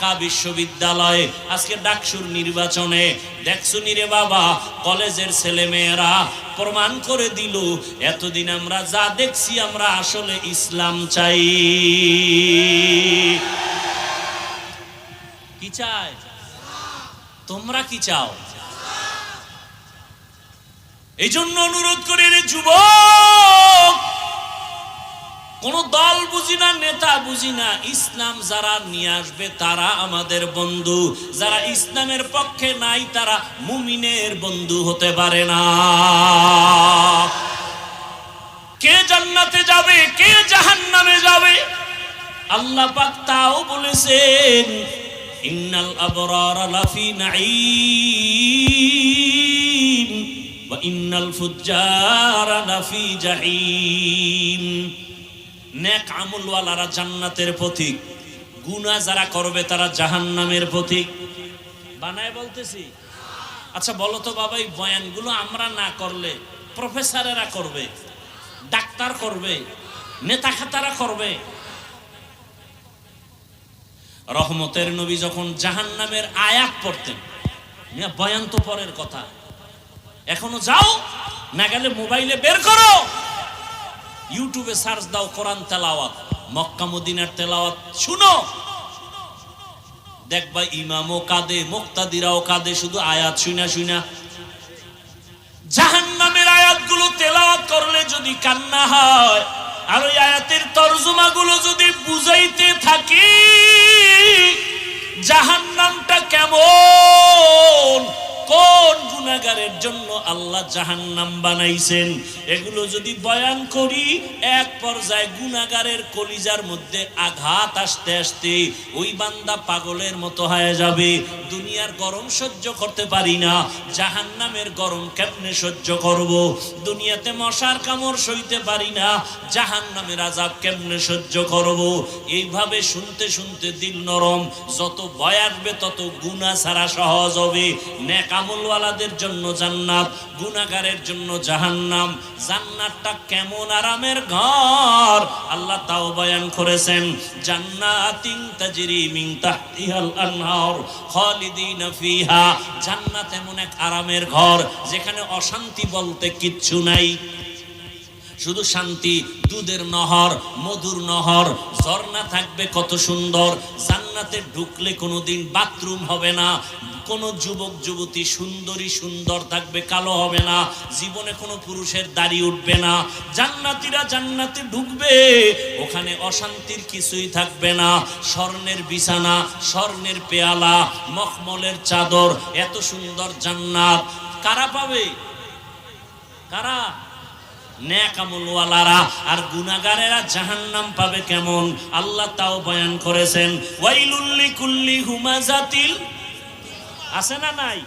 ঢাকা বিশ্ববিদ্যালয়ে আজকে ডাকসুর নির্বাচনে দেখছুনি রে বাবা, কলেজের ছেলে মেয়েরা প্রমাণ করে দিল এতদিন আমরা যা দেখছি আমরা আসলে ইসলাম চাই। কি চাই? তোমরা কি চাও? এই জন্য অনুরোধ করি রে যুবক, কোন দল বুঝি না, নেতা বুঝি না, ইসলাম যারা নিয়ে আসবে তারা আমাদের বন্ধু, যারা ইসলামের পক্ষে নাই তারা মুমিনের বন্ধু হতে পারে না। কে জান্নাতে যাবে, কে জাহান্নামে যাবে, আল্লাহ পাক তাও বলেছেন, ইন্নাল আবরারা লাফি নাঈম ওয়া ইন্নাল ফুজ্জারা লাফি জাহিম। নেক আমলওয়ালারা জান্নাতের পথিক, গুনাহ যারা করবে তারা জাহান্নামের পথিক। বানায় বলতেছি? আচ্ছা বলো তো বাবা, এই বয়ানগুলো আমরা না করলে প্রফেসরেরা করবে, ডাক্তার করবে, নেতা খাতারা করবে। রহমতের নবী যখন জাহান্নামের আয়াত পড়তেন, বয়ান তো পরের কথা, এখনো যাও না গেলে মোবাইলে বের করো, ইউটিউবে সার্চ দাও কোরআন তেলাওয়াত, মক্কা মদিনার তেলাওয়াত শুনো, দেখবা ইমামও কাঁদে, মুক্তাদিরাও কাঁদে, শুধু আয়াত শুনা শুনা। জাহান্নামের আয়াতগুলো তেলাওয়াত করলে যদি কান্না হয়, আর ওই আয়াতের তরজমাগুলো যদি বুঝাইতে থাকি জাহান্নামটা কেমন, কোন গুনাহগারের জন্য আল্লাহ জাহান্নাম বানাইছেন, এগুলো যদি বয়ান করি, এক পর্যায়ে গুনাহগারের কলিজার মধ্যে আঘাত আসতে আসতে ওই বান্দা পাগলের মতো হয়ে যাবে। দুনিয়ার গরম সহ্য করতে পারি না, জাহান্নামের গরম কেমনে সহ্য করব? দুনিয়াতে মশার কামড় সইতে পারি না, জাহান্নামের আযাব কেমনে সহ্য করব? এইভাবে শুনতে শুনতে দিল নরম, যত ভয় আসবে তত গুনাহ ছাড়া সহজ হবে। নেক আমলওয়ালাদের জন্য জান্নাত, গুনাহগারের জন্য জাহান্নাম। জান্নাতটা কেমন আরামের ঘর আল্লাহ তাও বয়ান করেছেন, জান্নাতিন তাজরি মিন তাহতিহাল আনহার খালিদিনা ফিহা। জান্নাত এমন এক আরামের ঘর যেখানে অশান্তি বলতে কিচ্ছু নাই, শুধু শান্তি। দুধের নহর, মধুর নহর, ঝর্ণা থাকবে কত সুন্দর। জান্নাতে ঢুকলে কোনোদিন বাথরুম হবে না, কোন যুবক যুবতী সুন্দরী সুন্দর থাকবে, কালো হবে না, জীবনে কোনো পুরুষের দাড়ি উঠবে না। জান্নাতীরা জান্নাতে ঢুকবে, ওখানে অশান্তির কিছুই থাকবে না। স্বর্ণের বিছানা, স্বর্ণের পেয়ালা, মখমলের চাদর, এত সুন্দর জান্নাত কারা পাবে? কারা? নেক আমলওয়ালারা। আর গুনাহগারেরা জাহান্নাম পাবে কেমন আল্লাহ তাও বয়ান করেছেন, ওয়াইলুল লিকুল্লি হুমাযাতিল, আছে না নাই?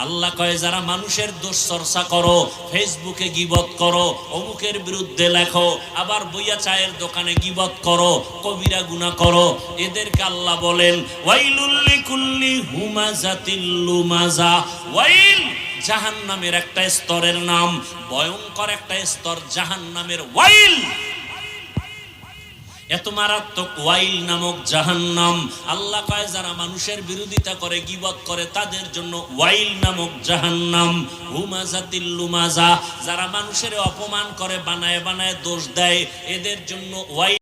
আল্লাহ কয় যারা মানুষের দোষ চর্চা করো, ফেসবুকে গীবত করো, অমুকের বিরুদ্ধে লেখো, আবার বইয়া চায়ের দোকানে গীবত করো, কবিরা গুনাহ করো, এদেরকে আল্লাহ বলেন ওয়াইলুল লিকুল্লি হুমাযাতিল লুমাযা। ওয়াইল জাহান্নামের একটা স্তরের নাম, ভয়ঙ্কর একটা স্তর জাহান্নামের ওয়াইল। এত মারাত্মক ওয়াইল নামক জাহান্নাম। আল্লাহ কয় যারা মানুষের বিরোধিতা করে, গীবত করে, তাদের জন্য ওয়াইল নামক জাহান্নাম। হুমাযাতিল লুমাযা, যারা মানুষের অপমান করে, বানায় বানায় দোষ দেয়, এদের জন্য ওয়াইল।